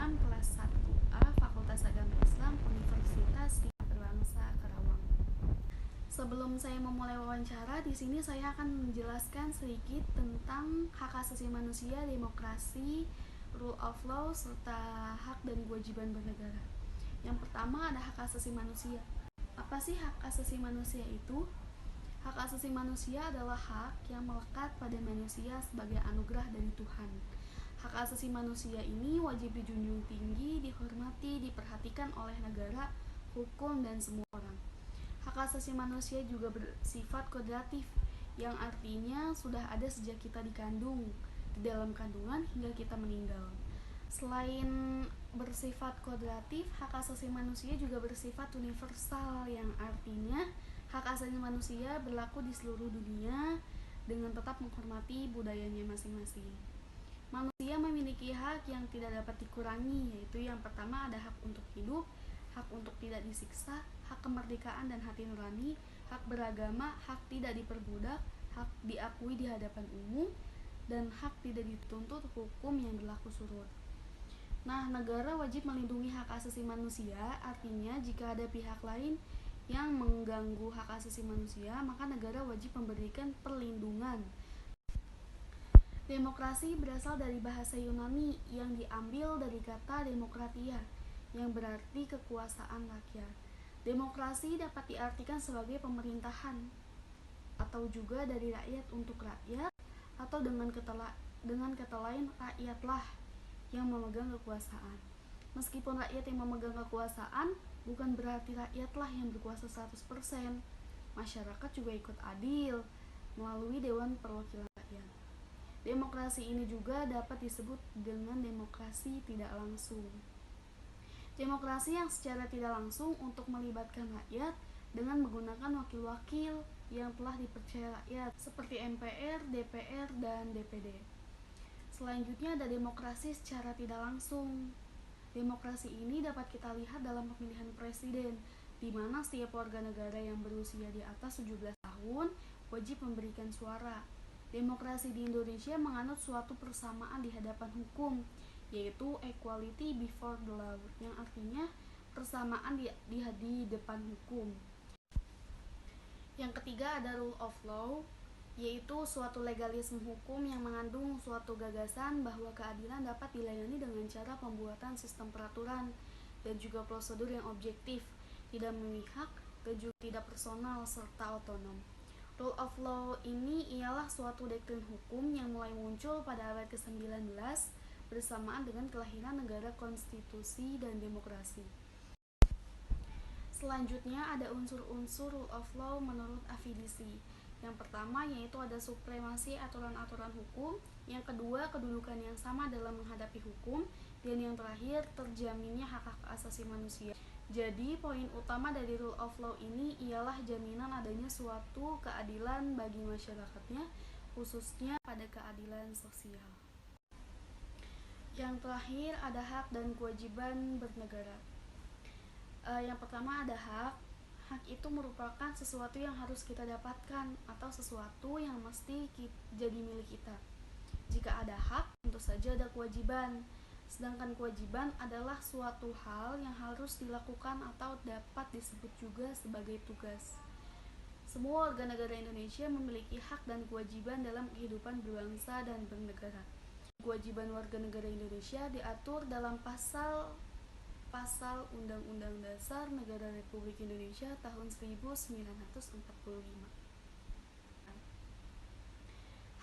Islam kelas 1A Fakultas Agama Islam Universitas Tingkat Berbangsa Karawang. Sebelum saya memulai wawancara, di sini saya akan menjelaskan sedikit tentang hak asasi manusia, demokrasi, rule of law, serta hak dan kewajiban bernegara. Yang pertama ada hak asasi manusia. Apa sih hak asasi manusia itu? Hak asasi manusia adalah hak yang melekat pada manusia sebagai anugerah dari Tuhan. Hak asasi manusia ini wajib dijunjung tinggi, dihormati, diperhatikan oleh negara, hukum, dan semua orang. Hak asasi manusia juga bersifat kodratif, yang artinya sudah ada sejak kita dikandung, di dalam kandungan hingga kita meninggal. Selain bersifat kodratif, hak asasi manusia juga bersifat universal, yang artinya hak asasi manusia berlaku di seluruh dunia dengan tetap menghormati budayanya masing-masing. Manusia memiliki hak yang tidak dapat dikurangi, yaitu yang pertama ada hak untuk hidup, hak untuk tidak disiksa, hak kemerdekaan dan hati nurani, hak beragama, hak tidak diperbudak, hak diakui di hadapan umum, dan hak tidak dituntut hukum yang berlaku surut. Nah, negara wajib melindungi hak asasi manusia, artinya jika ada pihak lain yang mengganggu hak asasi manusia, maka negara wajib memberikan perlindungan. Demokrasi berasal dari bahasa Yunani yang diambil dari kata demokratia, yang berarti kekuasaan rakyat. Demokrasi dapat diartikan sebagai pemerintahan, atau juga dari rakyat untuk rakyat, atau dengan kata lain rakyatlah yang memegang kekuasaan. Meskipun rakyat yang memegang kekuasaan, bukan berarti rakyatlah yang berkuasa 100%. Masyarakat juga ikut adil melalui Dewan Perwakilan Rakyat. Demokrasi ini juga dapat disebut dengan demokrasi tidak langsung. Demokrasi yang secara tidak langsung untuk melibatkan rakyat dengan menggunakan wakil-wakil yang telah dipercaya rakyat seperti MPR, DPR, dan DPD. Selanjutnya ada demokrasi secara tidak langsung. Demokrasi ini dapat kita lihat dalam pemilihan presiden, di mana setiap warga negara yang berusia di atas 17 tahun wajib memberikan suara. Demokrasi di Indonesia menganut suatu persamaan di hadapan hukum, yaitu equality before the law, yang artinya persamaan di depan hukum. Yang ketiga ada rule of law, yaitu suatu legalisme hukum yang mengandung suatu gagasan bahwa keadilan dapat dilayani dengan cara pembuatan sistem peraturan dan juga prosedur yang objektif, tidak memihak, dan juga tidak personal serta otonom. Rule of law ini ialah suatu doktrin hukum yang mulai muncul pada abad ke-19 bersamaan dengan kelahiran negara konstitusi dan demokrasi. Selanjutnya ada unsur-unsur rule of law menurut Affidisi. Yang pertama yaitu ada supremasi aturan-aturan hukum, yang kedua kedudukan yang sama dalam menghadapi hukum, dan yang terakhir terjaminnya hak-hak asasi manusia. Jadi poin utama dari rule of law ini ialah jaminan adanya suatu keadilan bagi masyarakatnya, khususnya pada keadilan sosial. Yang terakhir ada hak dan kewajiban bernegara. Yang pertama ada hak. Hak itu merupakan sesuatu yang harus kita dapatkan atau sesuatu yang mesti jadi milik kita. Jika ada hak, tentu saja ada kewajiban. Sedangkan kewajiban adalah suatu hal yang harus dilakukan atau dapat disebut juga sebagai tugas. Semua warga negara Indonesia memiliki hak dan kewajiban dalam kehidupan berbangsa dan bernegara. Kewajiban warga negara Indonesia diatur dalam pasal Undang-Undang Dasar Negara Republik Indonesia tahun 1945.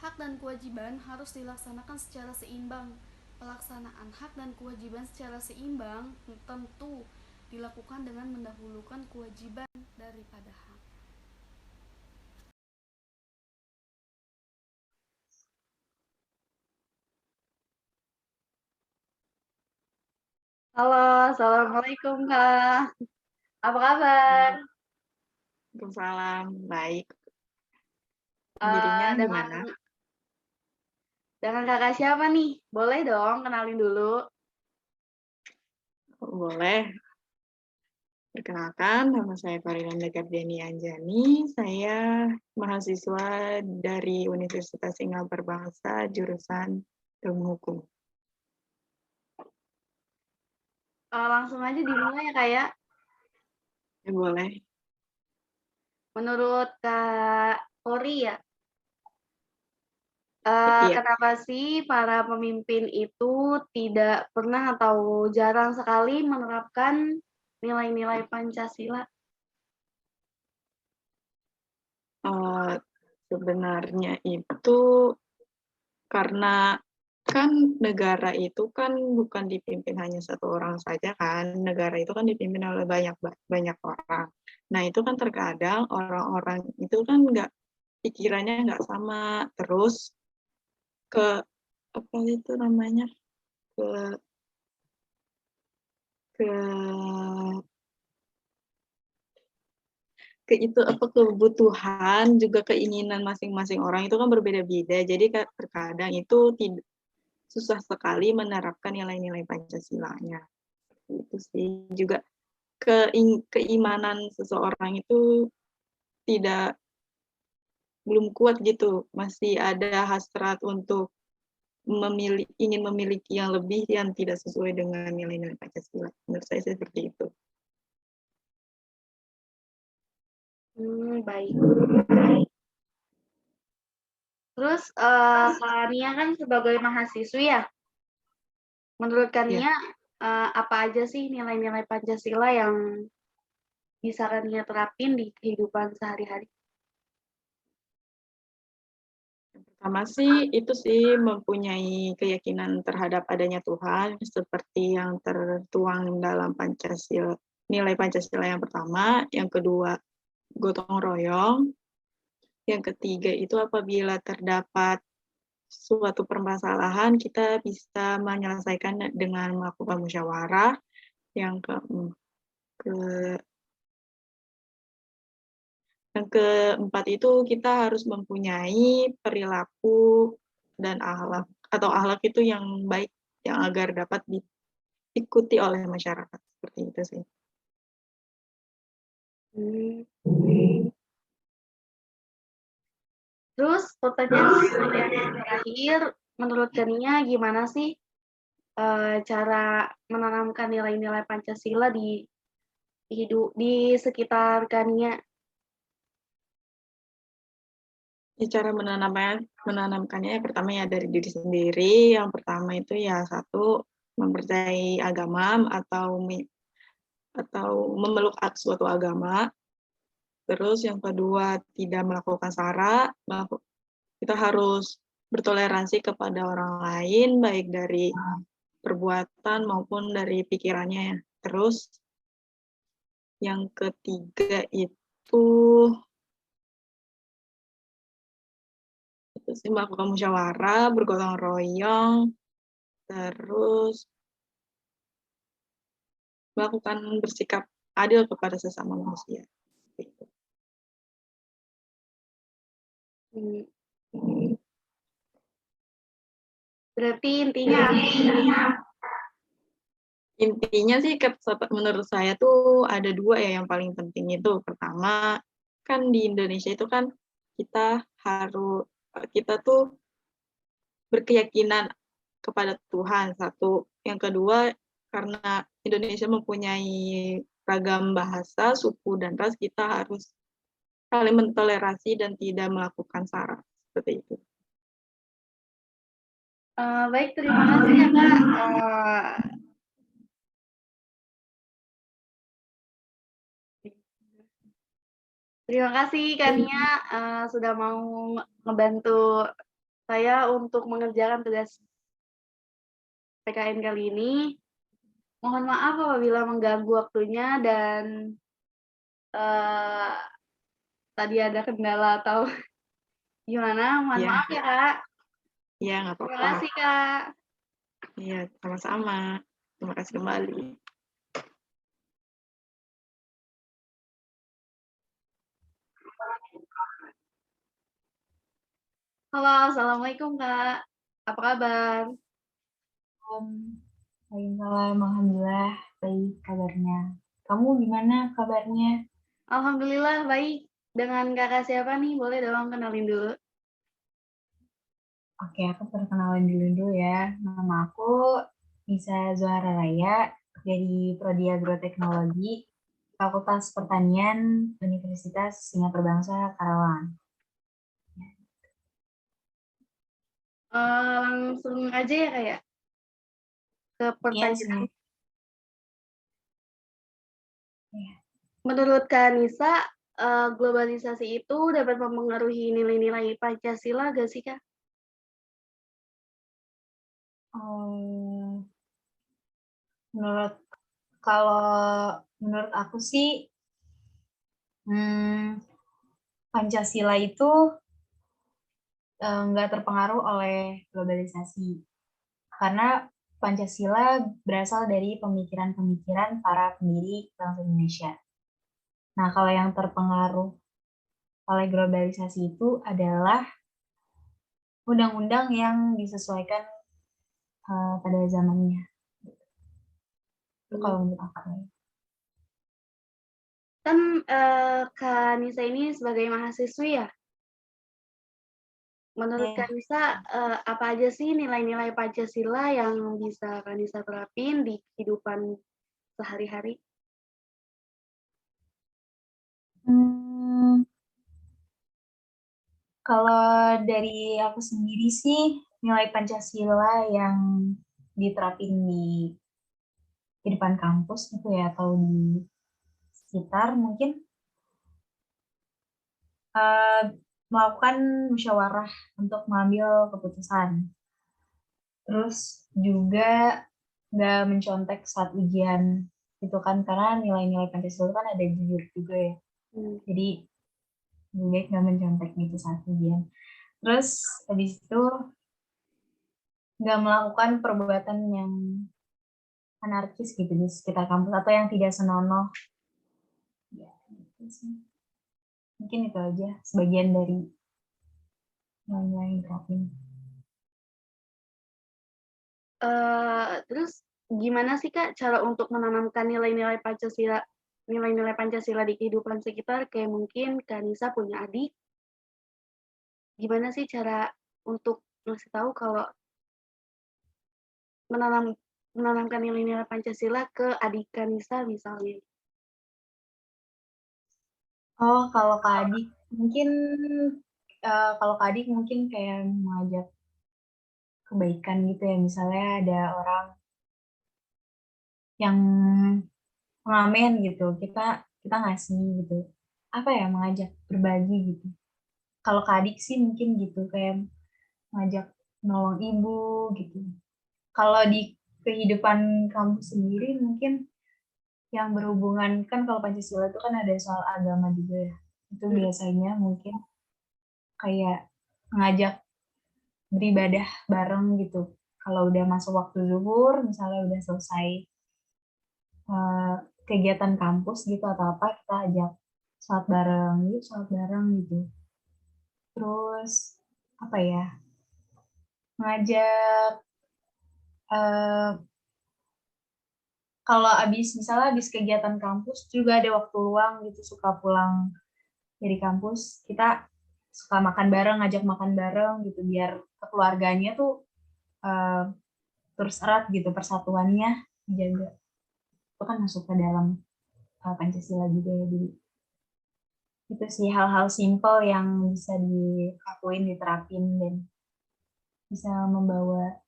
Hak dan kewajiban harus dilaksanakan secara seimbang. Pelaksanaan hak dan kewajiban secara seimbang tentu dilakukan dengan mendahulukan kewajiban daripada hak. Halo, assalamualaikum Kak. Apa kabar? Waalaikumsalam, baik. Dirinya gimana? Dengan kakak siapa nih? Boleh dong kenalin dulu. Boleh. Perkenalkan, nama saya Farinanda Gardiani Anjani. Saya mahasiswa dari Universitas Singapura Bangsa, jurusan Ilmu Hukum. Langsung aja dimulai ya Kak ya. Ya, boleh. Menurut Kak Ori ya, Iya. kenapa sih para pemimpin itu tidak pernah atau jarang sekali menerapkan nilai-nilai Pancasila? Sebenarnya itu karena kan negara itu kan bukan dipimpin hanya satu orang saja kan, negara itu kan dipimpin oleh banyak orang. Nah itu kan terkadang orang-orang itu kan pikirannya nggak sama, terus ke apa itu namanya ke ke itu apa kebutuhan juga keinginan masing-masing orang itu kan berbeda-beda. Jadi terkadang itu tidak susah sekali menerapkan nilai-nilai Pancasilanya. Itu sih juga keimanan seseorang itu tidak belum kuat gitu, masih ada hasrat untuk ingin memiliki yang lebih yang tidak sesuai dengan nilai-nilai Pancasila. Menurut saya seperti itu. Baik. Terus Kak Nia kan sebagai mahasiswi ya, menurut Kak Ya. Nia apa aja sih nilai-nilai Pancasila yang bisa Kak Nia terapin di kehidupan sehari-hari? Yang pertama sih itu sih mempunyai keyakinan terhadap adanya Tuhan seperti yang tertuang dalam Pancasila, nilai Pancasila yang pertama, yang kedua gotong royong, yang ketiga itu apabila terdapat suatu permasalahan kita bisa menyelesaikan dengan melakukan musyawarah. Yang keempat itu kita harus mempunyai perilaku dan akhlak atau akhlak itu yang baik yang agar dapat diikuti oleh masyarakat, seperti itu sih. Terus pertanyaan yang terakhir, menurut Kania gimana sih cara menanamkan nilai-nilai Pancasila di sekitar Kania? Cara menanamkannya pertama ya dari diri sendiri. Yang pertama itu ya satu mempercayai agama atau memeluk suatu agama. Terus yang kedua tidak melakukan sara. Kita harus bertoleransi kepada orang lain baik dari perbuatan maupun dari pikirannya. Terus yang ketiga itu sih melakukan musyawarah, bergotong royong, terus melakukan bersikap adil kepada sesama manusia. Gitu. Berarti intinya Intinya sih menurut saya tuh ada dua ya yang paling penting itu. Pertama, kan di Indonesia itu kan kita tuh berkeyakinan kepada Tuhan satu. Yang kedua, karena Indonesia mempunyai ragam bahasa, suku, dan ras, kita harus saling mentoleransi dan tidak melakukan sara. Seperti itu. baik, terima kasih ya Kak. Terima kasih Kania sudah mau ngebantu saya untuk mengerjakan tugas PKN kali ini. Mohon maaf apabila mengganggu waktunya dan tadi ada kendala atau gimana. Mohon maaf ya Kak. Iya, nggak apa-apa. Terima kasih Kak. Iya, sama-sama. Terima kasih kembali. Halo, Assalamualaikum Kak. Apa kabar? Waalaikumsalam, alhamdulillah baik kabarnya. Kamu gimana kabarnya? Alhamdulillah baik. Dengan kakak siapa nih? Boleh dong kenalin dulu. Oke, aku perkenalan dulu ya. Nama aku Nisa Zuhara Raya. dari Prodi Agroteknologi, Fakultas Pertanian, Universitas Singapura Bangsa, Karawang. Langsung aja ya kayak ke Iya, pertanyaan. Iya. Menurut Kak Nisa, globalisasi itu dapat mempengaruhi nilai-nilai Pancasila gak sih, Kak? Menurut menurut aku sih, Pancasila itu nggak terpengaruh oleh globalisasi. Karena Pancasila berasal dari pemikiran-pemikiran para pendiri bangsa Indonesia. Nah, kalau yang terpengaruh oleh globalisasi itu adalah undang-undang yang disesuaikan pada zamannya. Itu kalau menurut aku. Kan Kak Nisa ini sebagai mahasiswi ya. Menurut Ya. Kak Nisa, apa aja sih nilai-nilai Pancasila yang bisa Kak Nisa terapin di kehidupan sehari-hari? Kalau dari aku sendiri sih, nilai Pancasila yang diterapin di depan kampus gitu ya, atau di sekitar mungkin melakukan musyawarah untuk mengambil keputusan. Terus juga nggak mencontek saat ujian gitu kan, karena nilai-nilai Pancasila kan ada jujur juga ya. Jadi lebih baik nggak mencontek gitu saat ujian. Terus habis itu nggak melakukan perbuatan yang anarkis gitu di sekitar kampus atau yang tidak senonoh. Ya, gitu sih. Mungkin itu aja sebagian dari yang diterapin. Terus gimana sih Kak cara untuk menanamkan nilai-nilai Pancasila di kehidupan sekitar? Kayak mungkin Kak Nisa punya adik, gimana sih cara untuk ngasih tahu kalau menanamkan nilai-nilai Pancasila ke adik Kak Nisa misalnya? Oh, kalau Kak Adik mungkin kalau Kak Adik mungkin kayak mengajak kebaikan gitu ya. Misalnya ada orang yang pengamen gitu, kita kita ngasih gitu. Apa ya, mengajak berbagi gitu. Kalau Kak Adik sih mungkin gitu, kayak ngajak nolong ibu gitu. Kalau di kehidupan kampus sendiri mungkin yang berhubungan kan, kalau Pancasila itu kan ada soal agama juga ya. Itu biasanya mungkin kayak ngajak beribadah bareng gitu. Kalau udah masuk waktu zuhur, misalnya udah selesai eh, kegiatan kampus gitu atau apa, kita ajak sholat bareng, yuk sholat bareng gitu. Terus apa ya? Ngajak eh, kalau misalnya abis kegiatan kampus juga ada waktu luang gitu, suka pulang dari kampus, kita suka makan bareng, ngajak makan bareng gitu, biar keluarganya tuh eh, terus erat gitu, persatuannya dijaga. Itu kan masuk ke dalam Pancasila juga ya. Jadi itu sih hal-hal simpel yang bisa dilakuin, diterapin, dan bisa membawa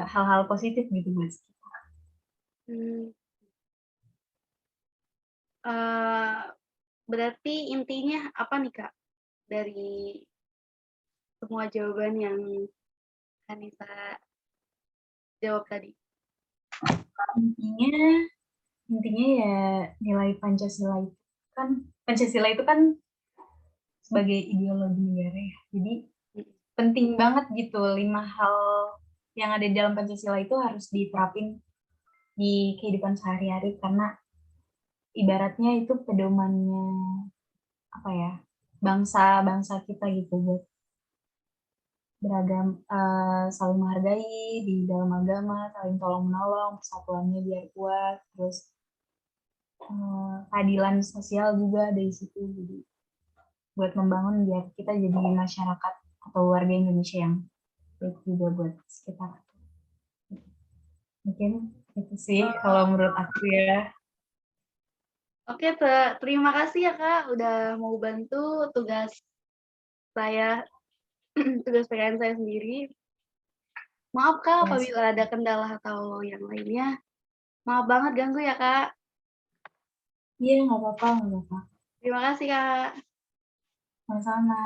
hal-hal positif gitu buat kita. Hmm, uh, berarti intinya apa nih Kak dari semua jawaban yang Kanisa jawab tadi? Intinya, intinya ya nilai Pancasila itu kan sebagai ideologi negara ya. Jadi penting banget gitu, 5 hal yang ada di dalam Pancasila itu harus diterapin di kehidupan sehari-hari, karena ibaratnya itu pedomannya apa ya, bangsa kita gitu, buat beragam, saling menghargai di dalam agama, saling tolong menolong, persatuannya biar kuat, terus keadilan sosial juga ada di situ. Jadi buat membangun biar kita jadi masyarakat atau warga Indonesia yang baik juga buat sekitar. Mungkin itu sih kalau menurut aku ya. Oke, terima kasih ya Kak udah mau bantu tugas saya, tugas PKN saya sendiri. Maaf Kak Ya, apabila ada kendala atau yang lainnya. Maaf banget ganggu ya Kak. iya nggak apa-apa, nggak apa-apa. Terima kasih Kak. Sama-sama.